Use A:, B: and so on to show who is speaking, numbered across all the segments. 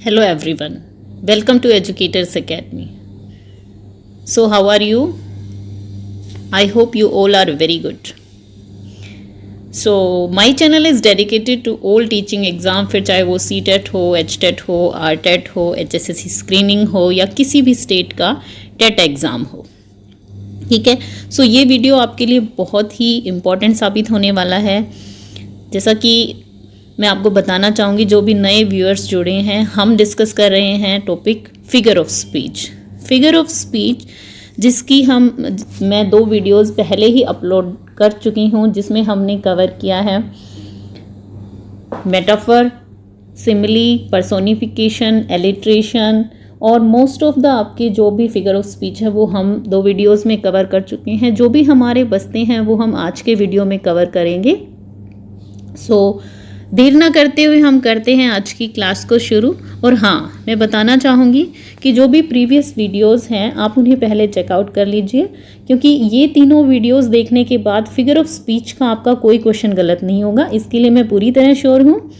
A: Hello everyone, welcome to Educators Academy. So, how are you? I hope you all are very good. So, my channel is dedicated to all teaching exam, फिर चाहे वो CTET हो, HTET हो, RTET हो, HSSC screening हो या किसी भी स्टेट का टेट एग्ज़ाम हो. ठीक है. सो ये वीडियो आपके लिए बहुत ही इम्पोर्टेंट साबित होने वाला है. जैसा कि मैं आपको बताना चाहूँगी, जो भी नए व्यूअर्स जुड़े हैं, हम डिस्कस कर रहे हैं topic figure of speech. Figure of speech जिसकी मैं 2 वीडियोस पहले ही अपलोड कर चुकी हूँ, जिसमें हमने कवर किया है मेटाफर, सिमिली, पर्सोनिफिकेशन, एलिट्रेशन और मोस्ट ऑफ द आपके जो भी फिगर ऑफ स्पीच है वो हम 2 वीडियोस में कवर कर चुके हैं. जो भी हमारे बचते हैं वो हम आज के वीडियो में कवर करेंगे. सो देर ना करते हुए हम करते हैं आज की क्लास को शुरू. और हाँ, मैं बताना चाहूँगी कि जो भी प्रीवियस वीडियोस हैं आप उन्हें पहले चेकआउट कर लीजिए, क्योंकि ये तीनों वीडियोस देखने के बाद फिगर ऑफ स्पीच का आपका कोई क्वेश्चन गलत नहीं होगा, इसके लिए मैं पूरी तरह श्योर हूँ.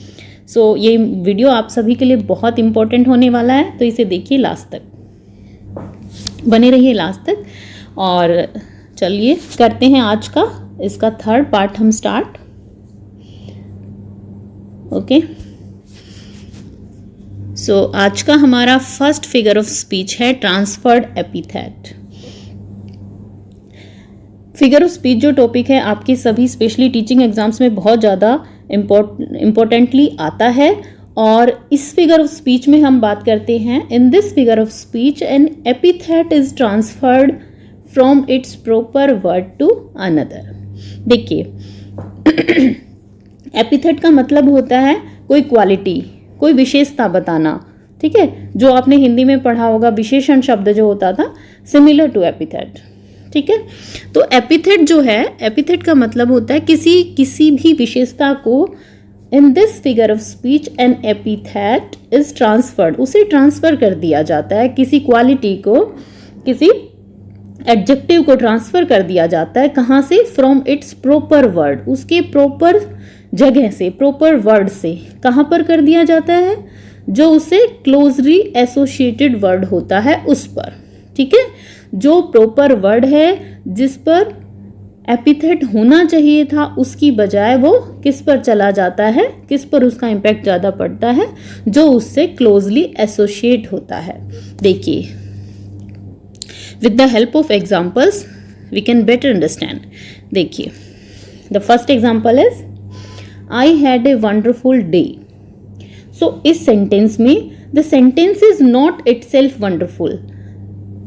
A: सो ये वीडियो आप सभी के लिए बहुत इंपॉर्टेंट होने वाला है, तो इसे देखिए लास्ट तक, बने रहिए लास्ट तक. और चलिए करते हैं आज का इसका 3rd पार्ट हम स्टार्ट. ओके. सो आज का हमारा फर्स्ट फिगर ऑफ स्पीच है transferred epithet. Figure of speech जो टॉपिक है आपके सभी स्पेशली टीचिंग एग्जाम्स में बहुत ज़्यादा इम्पोर्टेंटली आता है. और इस फिगर ऑफ स्पीच में हम बात करते हैं, in this figure of speech an epithet is transferred from its proper word to another. देखिए, एपिथेट का मतलब होता है कोई क्वालिटी, कोई विशेषता बताना. ठीक है, जो आपने हिंदी में पढ़ा होगा विशेषण शब्द जो होता था, सिमिलर टू एपिथेट. ठीक है, तो एपिथेट जो है, एपिथेट का मतलब होता है किसी भी विशेषता को. In this figure of speech an epithet is transferred, उसे ट्रांसफर कर दिया जाता है. किसी क्वालिटी को, किसी एडजेक्टिव को ट्रांसफर कर दिया जाता है. कहाँ से? फ्रॉम इट्स प्रॉपर वर्ड, उसके प्रॉपर जगह से, प्रॉपर वर्ड से. कहाँ पर कर दिया जाता है? जो उससे क्लोजली एसोसिएटेड वर्ड होता है उस पर. ठीक है, जो प्रॉपर वर्ड है जिस पर एपिथेट होना चाहिए था, उसकी बजाय वो किस पर चला जाता है, किस पर उसका इम्पैक्ट ज़्यादा पड़ता है? जो उससे क्लोजली एसोसिएट होता है. देखिए, with the help of examples we can better understand. देखिए, the first example is I had a wonderful day. So इस सेंटेंस में the sentence is not itself wonderful.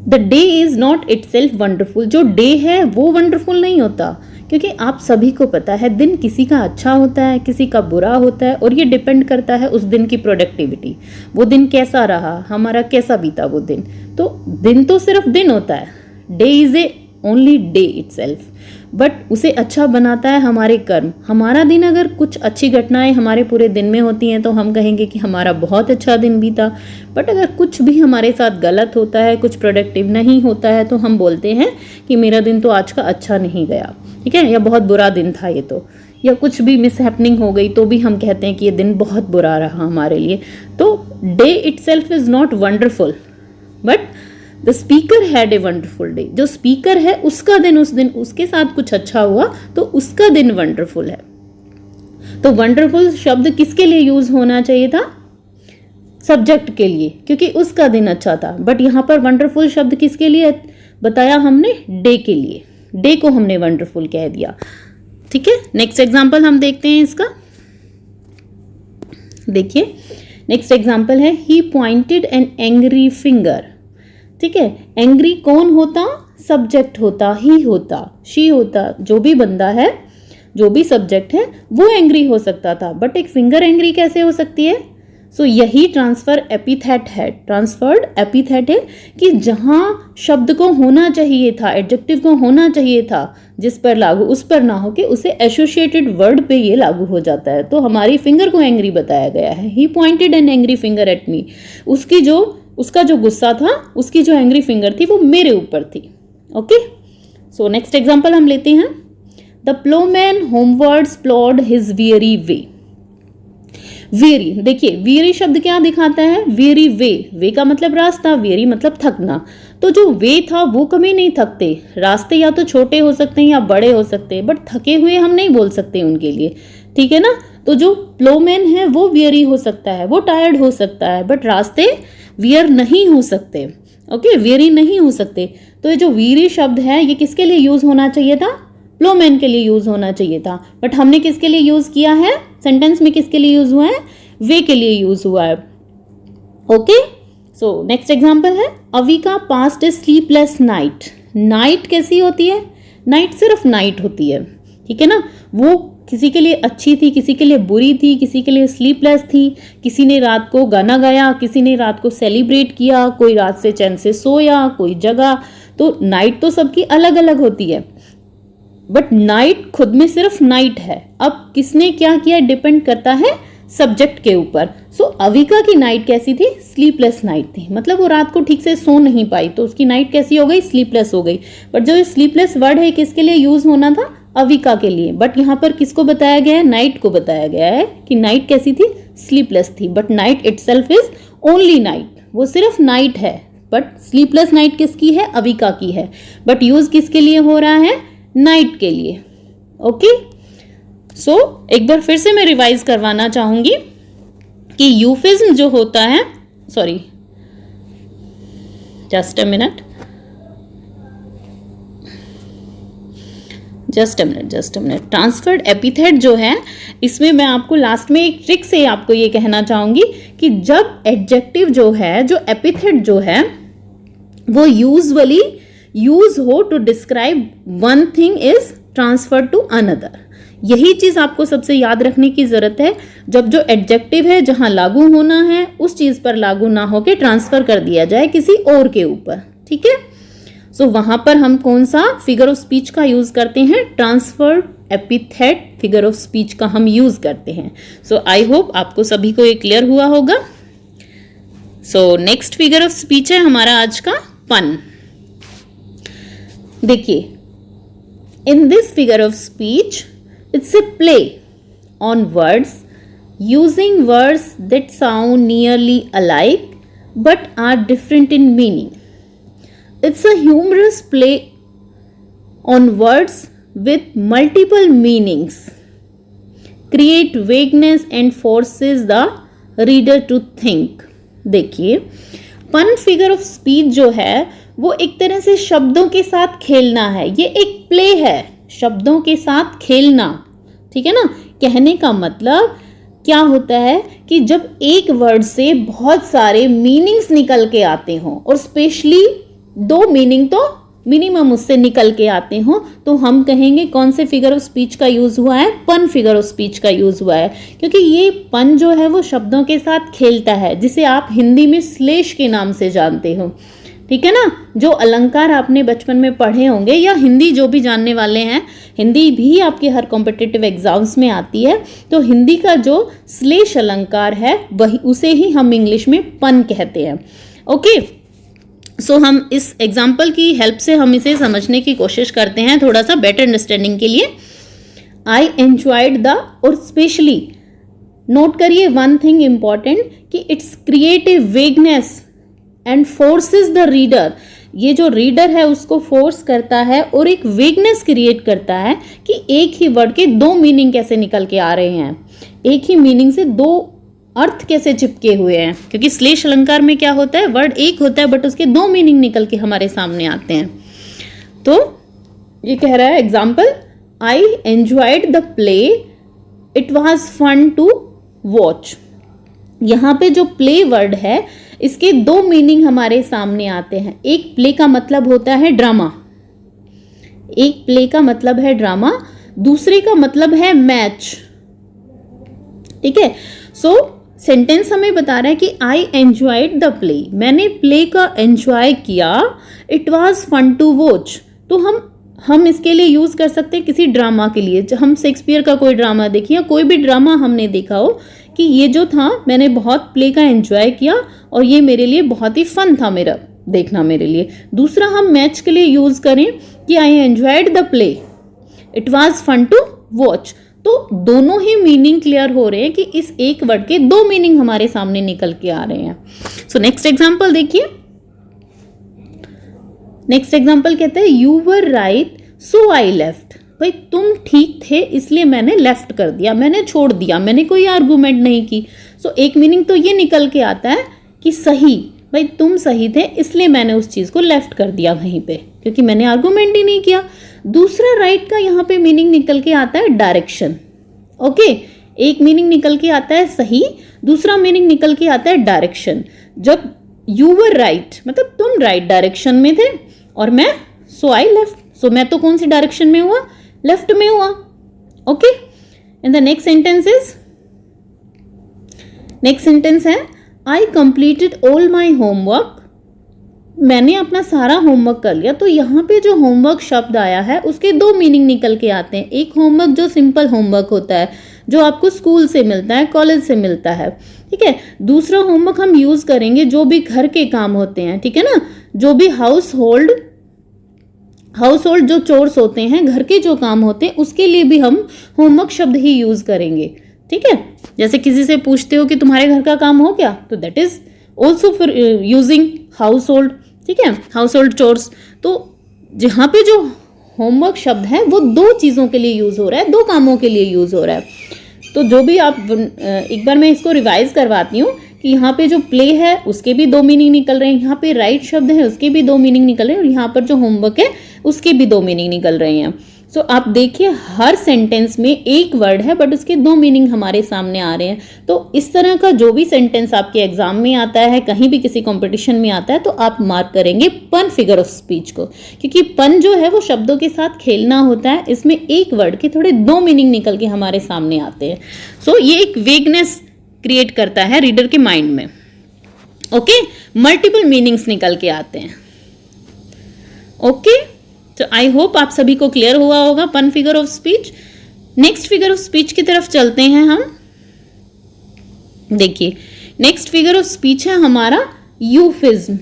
A: The day is not itself wonderful. जो day है वो wonderful नहीं होता, क्योंकि आप सभी को पता है दिन किसी का अच्छा होता है, किसी का बुरा होता है, और ये डिपेंड करता है उस दिन की प्रोडक्टिविटी. वो दिन कैसा रहा, हमारा कैसा बीता वो दिन. तो दिन तो सिर्फ दिन होता है, day is A only day itself, but उसे अच्छा बनाता है हमारे कर्म. हमारा दिन, अगर कुछ अच्छी घटनाएं हमारे पूरे दिन में होती हैं तो हम कहेंगे कि हमारा बहुत अच्छा दिन बीता. बट अगर कुछ भी हमारे साथ गलत होता है, कुछ प्रोडक्टिव नहीं होता है, तो हम बोलते हैं कि मेरा दिन तो आज का अच्छा नहीं गया. ठीक है, या बहुत बुरा दिन था ये तो, या कुछ भी मिसहैपनिंग हो गई तो भी हम कहते हैं कि ये दिन बहुत बुरा रहा हमारे लिए. तो day itself is not wonderful, but the speaker had a wonderful day. जो स्पीकर है उसका दिन, उस दिन उसके साथ कुछ अच्छा हुआ तो उसका दिन वंडरफुल है. तो वंडरफुल शब्द किसके लिए यूज होना चाहिए था? सब्जेक्ट के लिए, क्योंकि उसका दिन अच्छा था. बट यहाँ पर वंडरफुल शब्द किसके लिए बताया हमने? डे के लिए. डे को हमने वंडरफुल कह दिया. ठीक है, नेक्स्ट एग्जाम्पल हम देखते हैं इसका. देखिए, नेक्स्ट एग्जाम्पल है he pointed an angry finger. ठीक है, एंग्री कौन होता? सब्जेक्ट होता, ही होता, शी होता. जो भी बंदा है, जो भी सब्जेक्ट है, वो एंग्री हो सकता था. बट एक फिंगर एंग्री कैसे हो सकती है? सो यही ट्रांसफर एपिथेट है, ट्रांसफर्ड एपिथेट है, कि जहां शब्द को होना चाहिए था, एडजेक्टिव को होना चाहिए था, जिस पर लागू उस पर ना हो के उसे एसोसिएटेड वर्ड पे ये लागू हो जाता है. तो हमारी फिंगर को एंग्री बताया गया है. He pointed an angry finger at me. उसका जो गुस्सा था, उसकी जो एंग्री फिंगर थी वो मेरे ऊपर थी. ओके, सो नेक्स्ट एग्जांपल हम लेते हैं. The ploughman homewards plod his weary way. Weary, देखिए वेरी शब्द क्या दिखाता है, वेरी वे का मतलब रास्ता, वेरी मतलब थकना। तो जो वे था वो कभी नहीं थकते। रास्ते या तो छोटे हो सकते हैं या बड़े हो सकते हैं, बट थके हुए हम नहीं बोल सकते उनके लिए, ठीक है ना। तो जो प्लोमैन है वो वेरी हो सकता है, वो टायर्ड हो सकता है, बट रास्ते वियर नहीं हो सकते, ओके, वेरी नहीं हो सकते। तो ये जो वेरी शब्द है ये किसके लिए यूज होना चाहिए था, प्लोमैन के लिए यूज होना चाहिए था, बट हमने किसके लिए यूज किया है, सेंटेंस में किसके लिए यूज हुआ है, वे के लिए यूज हुआ है, ओके। सो नेक्स्ट एग्जांपल है, अविका पास्ट ए स्लीपलेस नाइट। नाइट कैसी होती है, नाइट सिर्फ नाइट होती है, ठीक है ना। वो किसी के लिए अच्छी थी, किसी के लिए बुरी थी, किसी के लिए स्लीपलेस थी, किसी ने रात को गाना गाया, किसी ने रात को सेलिब्रेट किया, कोई रात से चैन से सोया, कोई जगा। तो नाइट तो सबकी अलग अलग होती है, बट नाइट खुद में सिर्फ नाइट है। अब किसने क्या किया डिपेंड करता है सब्जेक्ट के ऊपर। सो अविका की नाइट कैसी थी, स्लीपलेस नाइट थी, मतलब वो रात को ठीक से सो नहीं पाई, तो उसकी नाइट कैसी हो गई, स्लीपलेस हो गई। बट जो स्लीपलेस वर्ड है किसके लिए यूज होना था, अविका के लिए, बट यहाँ पर किसको बताया गया है, नाइट को बताया गया है कि नाइट कैसी थी, स्लीपलेस थी। But night itself is only night, वो सिर्फ नाइट है, बट स्लीपलेस नाइट किसकी है, अविका की है, बट यूज किसके लिए हो रहा है, नाइट के लिए, ओके। सो एक बार फिर से मैं रिवाइज करवाना चाहूंगी कि यूफिज्म जो होता है, sorry just a minute, transferred epithet जो है, इसमें मैं आपको लास्ट में एक ट्रिक से आपको ये कहना चाहूंगी कि जब एडजेक्टिव जो है, जो एपिथेट जो है, वो यूजुअली यूज हो to describe one thing is transferred to another. यही चीज आपको सबसे याद रखने की जरूरत है। जब जो एडजेक्टिव है जहां लागू होना है उस चीज पर लागू ना होके ट्रांसफर कर दिया जाए किसी और के ऊपर, ठीक है। सो वहां पर हम कौन सा फिगर ऑफ स्पीच का यूज करते हैं, transferred epithet figure of speech का हम यूज करते हैं। सो आई होप आपको सभी को ये क्लियर हुआ होगा। So next figure of speech है हमारा आज का पन। देखिए, in this figure of speech it's a play on words using words that sound nearly alike but are different in meaning. It's a humorous play on words with multiple meanings, create vagueness and forces the reader to think. देखिए, पन figure of speech जो है वो एक तरह से शब्दों के साथ खेलना है। ये एक प्ले है, शब्दों के साथ खेलना, ठीक है ना। कहने का मतलब क्या होता है कि जब एक वर्ड से बहुत सारे मीनिंग्स निकल के आते हों और स्पेशली दो मीनिंग तो मिनिमम उससे निकल के आते हो, तो हम कहेंगे कौन से फिगर ऑफ स्पीच का यूज हुआ है, पन फिगर ऑफ स्पीच का यूज हुआ है। क्योंकि ये पन जो है वो शब्दों के साथ खेलता है, जिसे आप हिंदी में श्लेष के नाम से जानते हो, ठीक है ना। जो अलंकार आपने बचपन में पढ़े होंगे, या हिंदी जो भी जानने वाले हैं, हिंदी भी आपके हर कॉम्पिटिटिव एग्जाम्स में आती है, तो हिंदी का जो श्लेष अलंकार है वही, उसे ही हम इंग्लिश में पन कहते हैं, ओके। सो हम इस एग्जाम्पल की हेल्प से हम इसे समझने की कोशिश करते हैं थोड़ा सा बेटर अंडरस्टैंडिंग के लिए। आई एंजॉयड द, और स्पेशली नोट करिए वन थिंग इंपॉर्टेंट कि it's creative vagueness and forces the reader. ये जो रीडर है उसको फोर्स करता है और एक वेगनेस क्रिएट करता है कि एक ही वर्ड के दो मीनिंग कैसे निकल के आ रहे हैं, एक ही मीनिंग से दो अर्थ कैसे चिपके हुए हैं। क्योंकि श्लेष अलंकार में क्या होता है, वर्ड एक होता है बट उसके दो मीनिंग निकल के हमारे सामने आते हैं। तो ये कह रहा है example, I enjoyed the play, it was fun to watch. यहाँ पे जो प्ले वर्ड है इसके दो मीनिंग हमारे सामने आते हैं। एक प्ले का मतलब होता है ड्रामा, एक प्ले का मतलब है ड्रामा, दूसरे का मतलब है मैच, ठीक है। सो सेंटेंस हमें बता रहा है कि आई एंजॉयड द प्ले, मैंने प्ले का एंजॉय किया, it was fun to watch. तो हम इसके लिए यूज कर सकते हैं किसी ड्रामा के लिए। हम शेक्सपियर का कोई ड्रामा देखिए, कोई भी ड्रामा हमने देखा हो कि ये जो था मैंने बहुत प्ले का एंजॉय किया और ये मेरे लिए बहुत ही फन था मेरा देखना मेरे लिए। दूसरा हम मैच के लिए यूज करें कि I enjoyed the play, it was fun to watch. तो दोनों ही मीनिंग क्लियर हो रहे हैं कि इस एक वर्ड के दो मीनिंग हमारे सामने निकल के आ रहे हैं। सो नेक्स्ट एग्जाम्पल देखिए। नेक्स्ट एग्जाम्पल कहते हैं you were right so I left. भाई तुम ठीक थे इसलिए मैंने लेफ्ट कर दिया, मैंने छोड़ दिया, मैंने कोई आर्गुमेंट नहीं की। सो एक मीनिंग तो ये निकल के आता है कि सही, भाई तुम सही थे इसलिए मैंने उस चीज को लेफ्ट कर दिया वहीं पे, क्योंकि मैंने आर्गुमेंट ही नहीं किया। दूसरा राइट का यहाँ पे मीनिंग निकल के आता है डायरेक्शन। ओके, एक मीनिंग निकल के आता है सही, दूसरा मीनिंग निकल के आता है डायरेक्शन। जब यू वर राइट मतलब तुम राइट डायरेक्शन में थे और मैं सो आई लेफ्ट, सो मैं तो कौन सी डायरेक्शन में हुआ, लेफ्ट में हुआ। Okay, and the next sentence है I completed all my homework. मैंने अपना सारा होमवर्क कर लिया। तो यहाँ पे जो होमवर्क शब्द आया है उसके दो मीनिंग निकल के आते हैं। एक होमवर्क जो सिंपल होमवर्क होता है, जो आपको स्कूल से मिलता है, कॉलेज से मिलता है, ठीक है। दूसरा होमवर्क हम यूज करेंगे जो भी घर के काम होते हैं, ठीक है ना, जो भी हाउस होल्ड जो चोर्स होते हैं, घर के जो काम होते हैं, उसके लिए भी हम होमवर्क शब्द ही यूज करेंगे, ठीक है। जैसे किसी से पूछते हो कि तुम्हारे घर का काम हो गया, तो that is also for using house hold, ठीक है, हाउस होल्ड चोर्स। तो जहाँ पे जो होमवर्क शब्द है वो दो चीज़ों के लिए यूज हो रहा है, दो कामों के लिए यूज हो रहा है। तो जो भी आप एक बार मैं इसको रिवाइज करवाती हूँ कि यहाँ पे जो प्ले है उसके भी दो मीनिंग निकल रहे हैं, यहाँ पे राइट शब्द है उसके भी दो मीनिंग निकल रहे हैं, और यहाँ पर जो होमवर्क है उसके भी दो मीनिंग निकल रहे हैं। सो आप देखिए हर सेंटेंस में एक वर्ड है बट उसके दो मीनिंग हमारे सामने आ रहे हैं। तो इस तरह का जो भी सेंटेंस आपके एग्जाम में आता है, कहीं भी किसी कंपटीशन में आता है, तो आप मार्क करेंगे पन फिगर ऑफ स्पीच को, क्योंकि पन जो है वो शब्दों के साथ खेलना होता है। इसमें एक वर्ड के थोड़े दो मीनिंग निकल के हमारे सामने आते हैं। सो ये एक वेगनेस क्रिएट करता है रीडर के माइंड में। ओके, मल्टीपल मीनिंग्स निकल के आते हैं। ओके, तो आई होप आप सभी को क्लियर हुआ होगा पन figure of speech. Next figure of speech की तरफ चलते हैं हम। देखिए नेक्स्ट फिगर ऑफ स्पीच है हमारा यूफिज्म।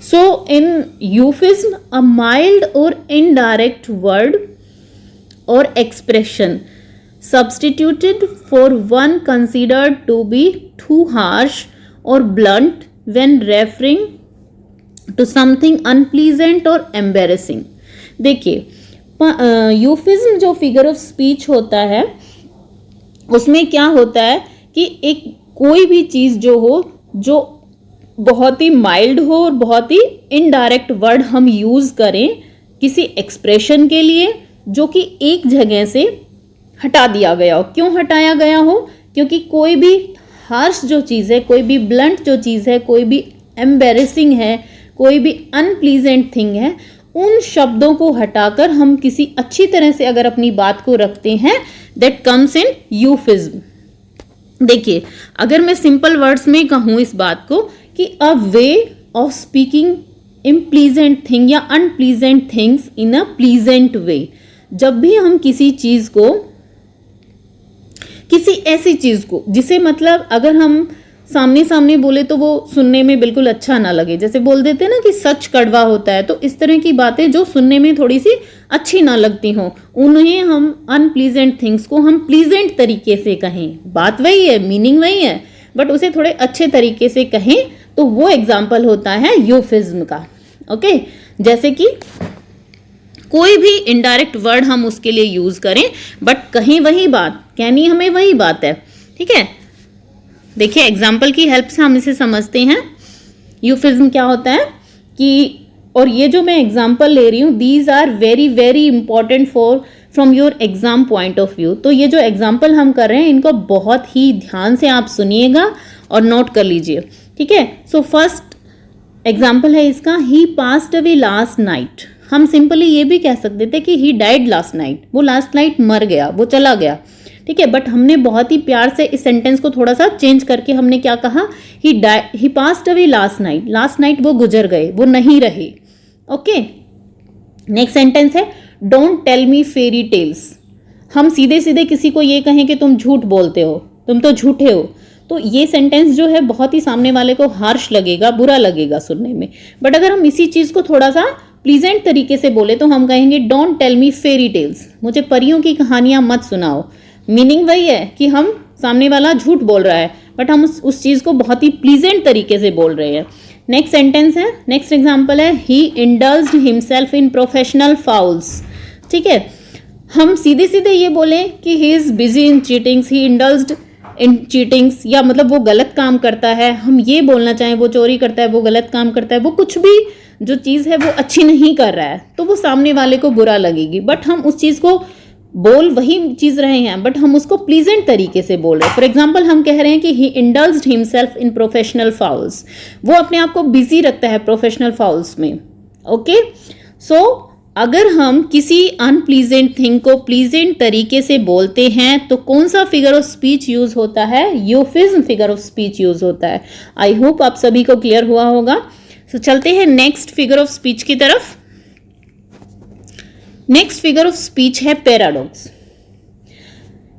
A: सो इन यूफिज्म अ माइल्ड और इनडायरेक्ट वर्ड और expression substituted for one considered to be too harsh or blunt when referring to something unpleasant or embarrassing। देखिए यूफिज्म जो फिगर ऑफ स्पीच होता है उसमें क्या होता है कि एक कोई भी चीज़ जो हो जो बहुत ही माइल्ड हो और बहुत ही इनडायरेक्ट वर्ड हम यूज़ करें किसी एक्सप्रेशन के लिए जो कि एक जगह से हटा दिया गया हो। क्यों हटाया गया हो? क्योंकि कोई भी हार्श जो चीज़ है, कोई भी ब्लंट जो चीज़ है, कोई भी एम्बेरेसिंग है, कोई भी अनप्लीजेंट थिंग है, उन शब्दों को हटाकर हम किसी अच्छी तरह से अगर अपनी बात को रखते हैं, दैट कम्स इन यूफिज्म। देखिए अगर मैं सिंपल वर्ड्स में कहूँ इस बात को कि a way of speaking unpleasant thing या unpleasant things in a pleasant way. जब भी हम किसी चीज़ को, किसी ऐसी चीज़ को जिसे मतलब अगर हम सामने सामने बोले तो वो सुनने में बिल्कुल अच्छा ना लगे, जैसे बोल देते हैं ना कि सच कड़वा होता है, तो इस तरह की बातें जो सुनने में थोड़ी सी अच्छी ना लगती हों, उन्हें हम अनप्लीजेंट थिंग्स को हम प्लीजेंट तरीके से कहें। बात वही है, मीनिंग वही है, बट उसे थोड़े अच्छे तरीके से कहें, तो वो एग्जाम्पल होता है यूफिज्म का। ओके, जैसे कि कोई भी इनडायरेक्ट वर्ड हम उसके लिए यूज करें बट कहीं वही बात, कहनी हमें वही बात है, ठीक है। देखिए एग्जाम्पल की हेल्प से हम इसे समझते हैं। यूफिज्म क्या होता है कि, और ये जो मैं एग्जाम्पल ले रही हूँ, these are very very important from your exam point of view. तो ये जो एग्जाम्पल हम कर रहे हैं इनको बहुत ही ध्यान से आप सुनिएगा और नोट कर लीजिए, ठीक है। सो फर्स्ट एग्जाम्पल है इसका, ही पास्ड अवे लास्ट नाइट। हम सिंपली ये भी कह सकते थे कि ही डाइड लास्ट नाइट, वो लास्ट नाइट मर गया, वो चला गया, ठीक है। बट हमने बहुत ही प्यार से इस सेंटेंस को थोड़ा सा चेंज करके हमने क्या कहा, he passed away last night. Last night वो गुजर गए, वो नहीं रहे। ओके, नेक्स्ट सेंटेंस है don't tell me fairy tales. हम सीधे सीधे किसी को ये कहें कि तुम झूठ बोलते हो, तुम तो झूठे हो, तो ये सेंटेंस जो है बहुत ही सामने वाले को हार्श लगेगा, बुरा लगेगा सुनने में। बट अगर हम इसी चीज़ को थोड़ा सा प्लीजेंट तरीके से बोले तो हम कहेंगे don't tell me fairy tales, मुझे परियों की कहानियां मत सुनाओ। मीनिंग वही है कि हम सामने वाला झूठ बोल रहा है बट हम उस चीज़ को बहुत ही प्लीजेंट तरीके से बोल रहे हैं। नेक्स्ट सेंटेंस है, नेक्स्ट एग्जाम्पल है, he indulged himself in professional fouls. ठीक है, हम सीधे सीधे ये बोलें कि he is busy in cheatings, he indulged in cheatings, या मतलब वो गलत काम करता है, हम ये बोलना चाहें वो चोरी करता है, वो गलत काम करता है, वो कुछ भी जो चीज़ है वो अच्छी नहीं कर रहा है, तो वो सामने वाले को बुरा लगेगी। बट हम उस चीज़ को बोल वही चीज़ रहे हैं बट हम उसको प्लीजेंट तरीके से बोल रहे हैं। फॉर एग्जाम्पल हम कह रहे हैं कि he indulged himself in professional fouls, वो अपने आप को बिजी रखता है प्रोफेशनल फाउल्स में। ओके, सो अगर हम किसी अनप्लीजेंट थिंग को प्लीजेंट तरीके से बोलते हैं तो कौन सा फिगर ऑफ स्पीच यूज होता है? यूफिज्म फिगर ऑफ स्पीच यूज होता है। आई होप आप सभी को क्लियर हुआ होगा। तो चलते हैं नेक्स्ट फिगर ऑफ स्पीच की तरफ। नेक्स्ट फिगर ऑफ स्पीच है paradox.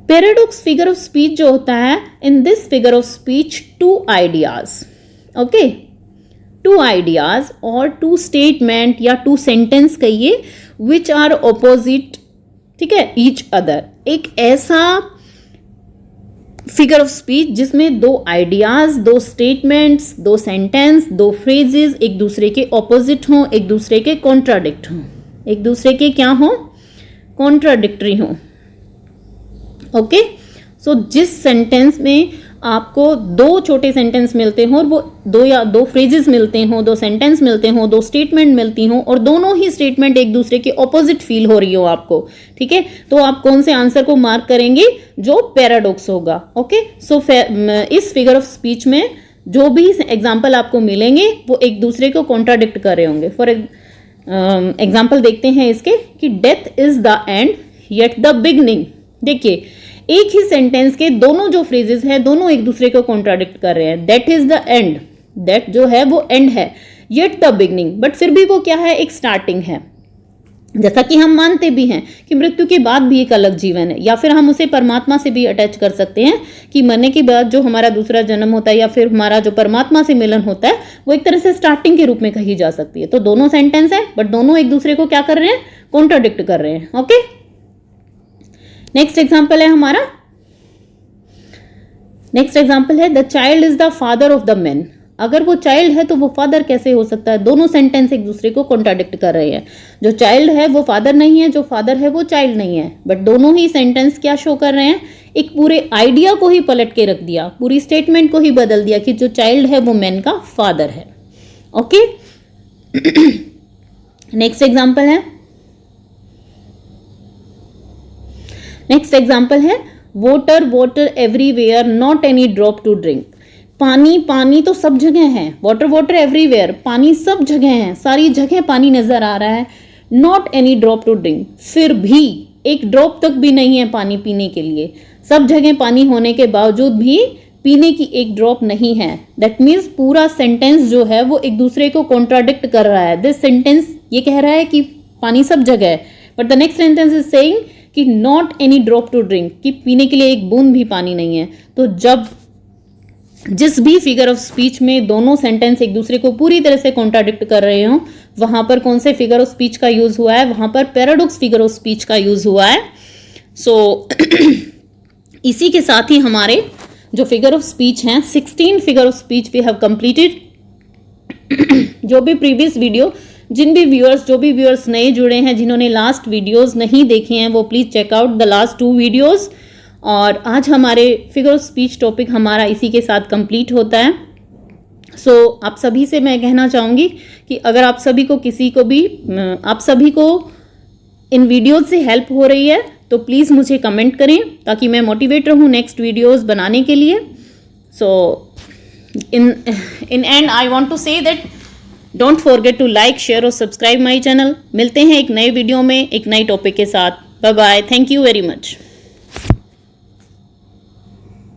A: Paradox figure of speech जो होता है, in this figure of speech two ideas, okay, two ideas और टू स्टेटमेंट या टू सेंटेंस कहिए विच आर ऑपोजिट, ठीक है, ईच अदर। एक ऐसा फिगर ऑफ स्पीच जिसमें दो आइडियाज, दो स्टेटमेंट्स, दो सेंटेंस, दो फ्रेजेस एक दूसरे के ऑपोजिट हों, एक दूसरे के कॉन्ट्राडिक्ट हों, एक दूसरे के क्या हों? कॉन्ट्राडिक्टरी हों। ओके, सो जिस सेंटेंस में आपको दो छोटे सेंटेंस मिलते हों और वो दो फ्रेजेस मिलते हों, दो सेंटेंस मिलते हों, दो स्टेटमेंट मिलती हों और दोनों ही स्टेटमेंट एक दूसरे के ऑपोजिट फील हो रही हो आपको, ठीक है, तो आप कौन से आंसर को मार्क करेंगे? जो पैराडॉक्स होगा। ओके, सो इस फिगर ऑफ स्पीच में जो भी एग्जाम्पल आपको मिलेंगे वो एक दूसरे को कॉन्ट्राडिक्ट कर रहे होंगे। फॉर एग्जाम्पल देखते हैं इसके कि death is the end yet the beginning. देखिए, एक ही सेंटेंस के दोनों जो फ्रेजेस हैं दोनों एक दूसरे को कॉन्ट्राडिक्ट कर रहे हैं। That is the end, that जो है वो एंड है, येट द बिगनिंग, बट फिर भी वो क्या है? एक स्टार्टिंग है। जैसा कि हम मानते भी हैं कि मृत्यु के बाद भी एक अलग जीवन है, या फिर हम उसे परमात्मा से भी अटैच कर सकते हैं कि मरने के बाद जो हमारा दूसरा जन्म होता है या फिर हमारा जो परमात्मा से मिलन होता है वो एक तरह से स्टार्टिंग के रूप में कही जा सकती है। तो दोनों सेंटेंस है बट दोनों एक दूसरे को क्या कर रहे हैं? कॉन्ट्राडिक्ट कर रहे हैं। ओके, नेक्स्ट एग्जाम्पल है हमारा, नेक्स्ट एग्जाम्पल है the child is the father of the man. अगर वो चाइल्ड है तो वो फादर कैसे हो सकता है? दोनों सेंटेंस एक दूसरे को कॉन्ट्राडिक्ट कर रहे हैं। जो चाइल्ड है वो फादर नहीं है, जो फादर है वो चाइल्ड नहीं है, बट दोनों ही सेंटेंस क्या शो कर रहे हैं? एक पूरे आइडिया को ही पलट के रख दिया, पूरी स्टेटमेंट को ही बदल दिया कि जो चाइल्ड है वो मैन का फादर है। ओके, नेक्स्ट एग्जाम्पल है, नेक्स्ट एग्जाम्पल है water water everywhere not any drop to drink. पानी पानी तो सब जगह है, वाटर वाटर एवरीवेयर, पानी सब जगह है, सारी जगह पानी नजर आ रहा है। Not any drop to drink, फिर भी एक ड्रॉप तक भी नहीं है पानी पीने के लिए। सब जगह पानी होने के बावजूद भी पीने की एक ड्रॉप नहीं है। दैट मीन्स पूरा सेंटेंस जो है वो एक दूसरे को कॉन्ट्राडिक्ट कर रहा है। दिस सेंटेंस ये कह रहा है कि पानी सब जगह है, but the next sentence is saying कि not any drop to drink, कि पीने के लिए एक बूंद भी पानी नहीं है। तो जब जिस भी फिगर ऑफ स्पीच में दोनों सेंटेंस एक दूसरे को पूरी तरह से कॉन्ट्राडिक्ट कर रहे हो, वहां पर कौन से फिगर ऑफ स्पीच का यूज हुआ है? वहां पर पैराडॉक्स फिगर ऑफ स्पीच का यूज हुआ है। सो इसी के साथ ही हमारे जो फिगर ऑफ स्पीच हैं 16 figure of speech we have completed. जो भी प्रीवियस वीडियो, जो भी व्यूअर्स नए जुड़े हैं, जिन्होंने लास्ट वीडियोस नहीं देखे हैं, वो please check out the last 2 videos. और आज हमारे फिगर ऑफ स्पीच टॉपिक हमारा इसी के साथ कंप्लीट होता है। सो आप सभी से मैं कहना चाहूँगी कि अगर आप सभी को इन वीडियोज से हेल्प हो रही है तो प्लीज़ मुझे कमेंट करें ताकि मैं मोटिवेट रहूँ नेक्स्ट वीडियोज़ बनाने के लिए। So in end I want to say that don't forget to like, share और सब्सक्राइब माई चैनल। मिलते हैं एक नए वीडियो में एक नई टॉपिक के साथ। Bye bye, thank you very much.